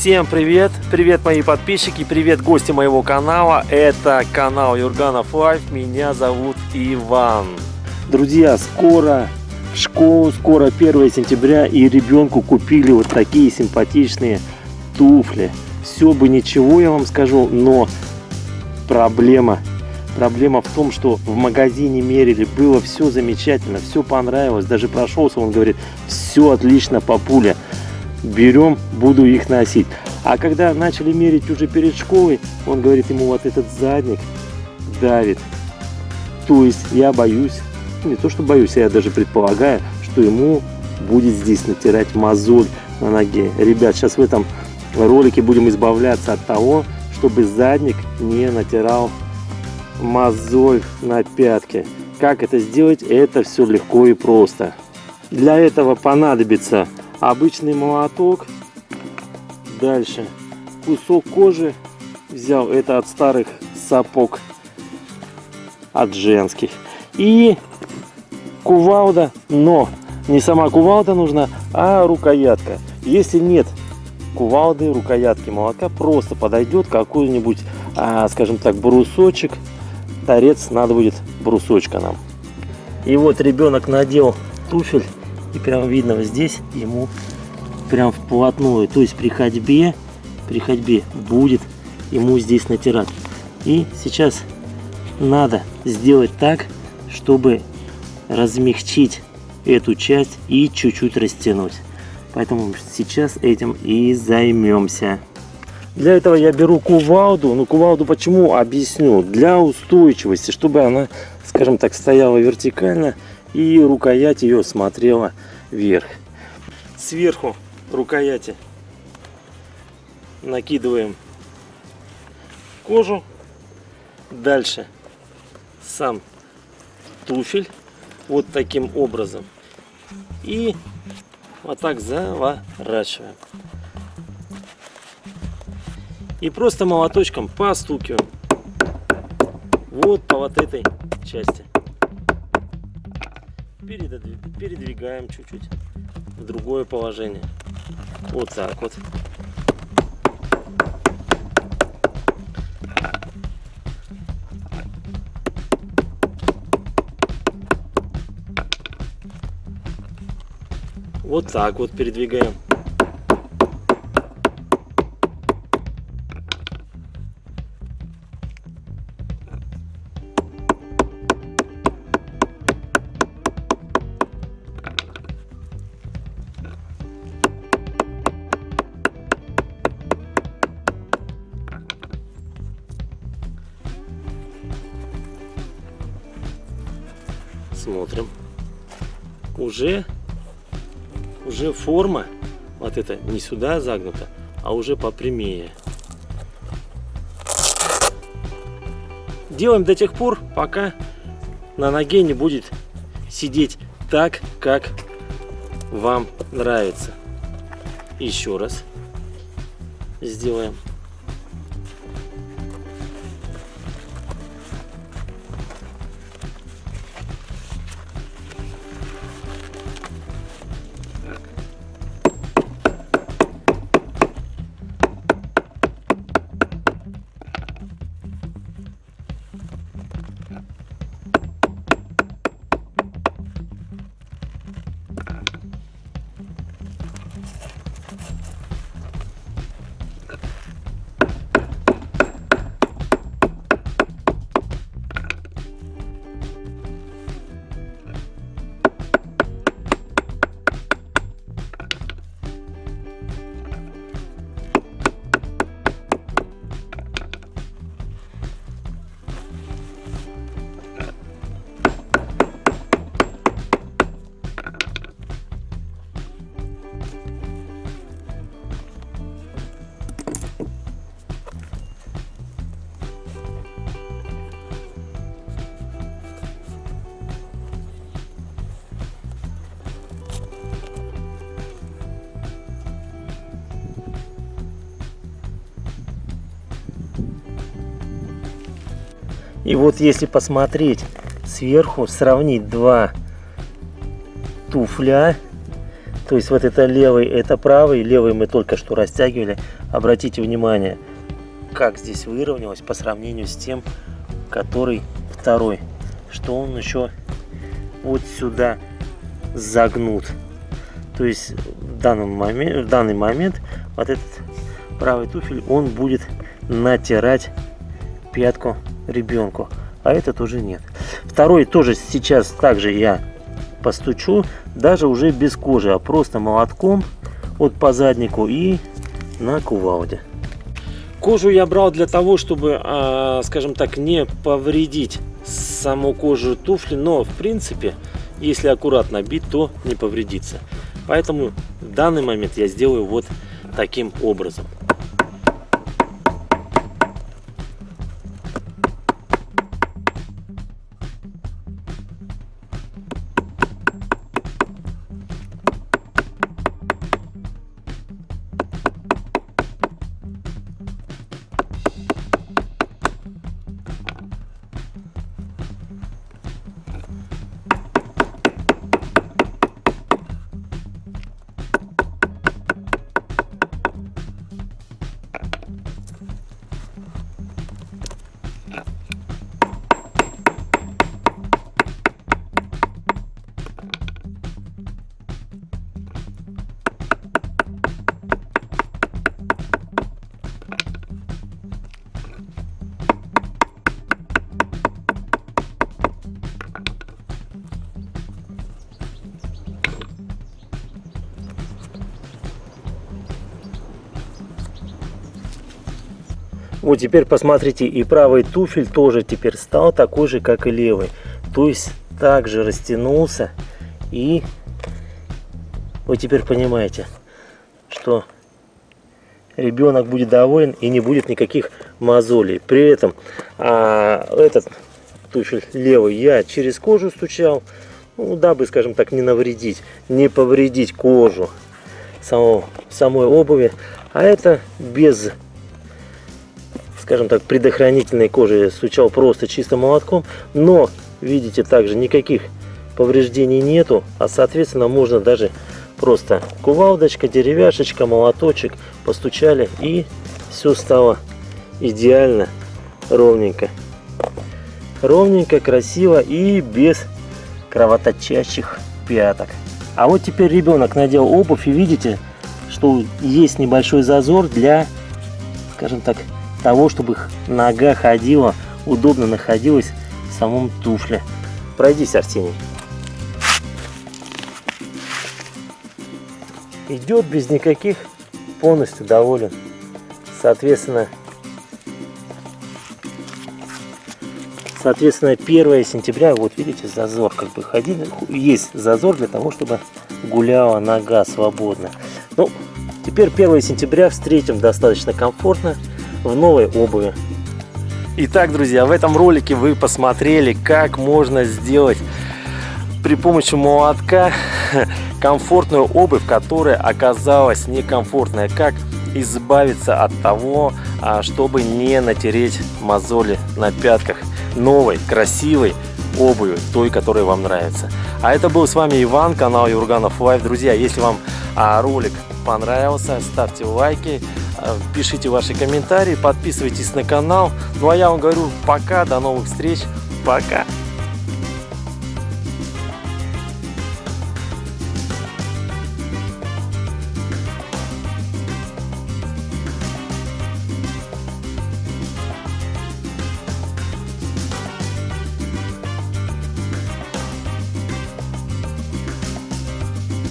Всем привет! Привет, мои подписчики, привет, гости моего канала. Это канал Юрганов Лайф. Меня зовут Иван. Друзья, скоро в школу, скоро 1 сентября, и ребенку купили вот такие симпатичные туфли. Все бы ничего, я вам скажу, но проблема в том, что в магазине мерили, было все замечательно, все понравилось, даже прошелся, он говорит, все отлично, папуля, берем, буду их носить. А когда начали мерить уже перед школой, он говорит, ему вот этот задник давит. То есть я боюсь, не то что боюсь, я даже предполагаю, что ему будет здесь натирать мозоль на ноге. Ребят, сейчас в этом ролике будем избавляться от того, чтобы задник не натирал мозоль на пятке. Как это сделать? Это все легко и просто. Для этого понадобится обычный молоток. Дальше кусок кожи взял, это от старых сапог, от женских. И кувалда, но не сама кувалда нужна, а рукоятка. Если нет кувалды, рукоятки молотка, просто подойдет какой-нибудь, скажем так, брусочек. Торец надо будет брусочка нам. И вот ребенок надел туфель, и прям видно вот здесь ему прям вплотную, то есть при ходьбе будет ему здесь натирать. И сейчас надо сделать так, чтобы размягчить эту часть и чуть-чуть растянуть. Поэтому сейчас этим и займемся. Для этого я беру кувалду. Ну, кувалду почему? Объясню. Для устойчивости, чтобы она, скажем так, стояла вертикально и рукоять ее смотрела вверх. Сверху рукояти накидываем кожу. Дальше сам туфель вот таким образом. И вот так заворачиваем. И просто молоточком постукиваем вот по вот этой части. Передвигаем чуть-чуть в другое положение. Вот так вот. Вот так вот передвигаем. Смотрим. Уже форма вот эта не сюда загнута, а уже попрямее. Делаем до тех пор, пока на ноге не будет сидеть так, как вам нравится. Еще раз сделаем. И вот если посмотреть сверху, сравнить два туфля, То есть вот это левый, это правый. Левый мы только что растягивали. Обратите внимание, как здесь выровнялось по сравнению с тем, который второй. Что он еще вот сюда загнут. То есть в данный момент вот этот правый туфель, он будет натирать пятку ребенку, а этот уже нет. Второй тоже сейчас также я постучу, даже уже без кожи, а просто молотком вот по заднику и на кувалде. Кожу я брал для того, чтобы, скажем так, не повредить саму кожу туфли, но в принципе, если аккуратно бить, то не повредится. Поэтому в данный момент я сделаю вот таким образом. Вот теперь посмотрите, и правый туфель тоже теперь стал такой же, как и левый. То есть также растянулся. И вы теперь понимаете, что ребенок будет доволен и не будет никаких мозолей. При этом этот туфель левый я через кожу стучал, ну, дабы, скажем так, не навредить, не повредить кожу самой обуви. А это без, скажем так, предохранительной кожи стучал просто чисто молотком. Но видите, также никаких повреждений нету, а соответственно можно даже просто кувалдочка, деревяшечка, молоточек постучали, и все стало идеально, ровненько, красиво и без кровоточащих пяток. А вот теперь ребенок надел обувь, и видите, что есть небольшой зазор для, скажем так, того, чтобы нога ходила, удобно находилась в самом туфле. Пройдись, Арсений. Идет без никаких, полностью доволен. Соответственно 1 сентября, вот видите, зазор как бы ходил, есть зазор для того, чтобы гуляла нога свободно. Ну, теперь 1 сентября встретим достаточно комфортно в новой обуви. Итак, друзья, в этом ролике вы посмотрели, как можно сделать при помощи молотка комфортную обувь, которая оказалась некомфортная. Как избавиться от того, чтобы не натереть мозоли на пятках новой, красивой обуви, той, которая вам нравится. А это был с вами Иван, канал Юрганов Лайф. Друзья, если вам ролик понравился, ставьте лайки, пишите ваши комментарии, подписывайтесь на канал. Ну а я вам говорю пока, до новых встреч, пока!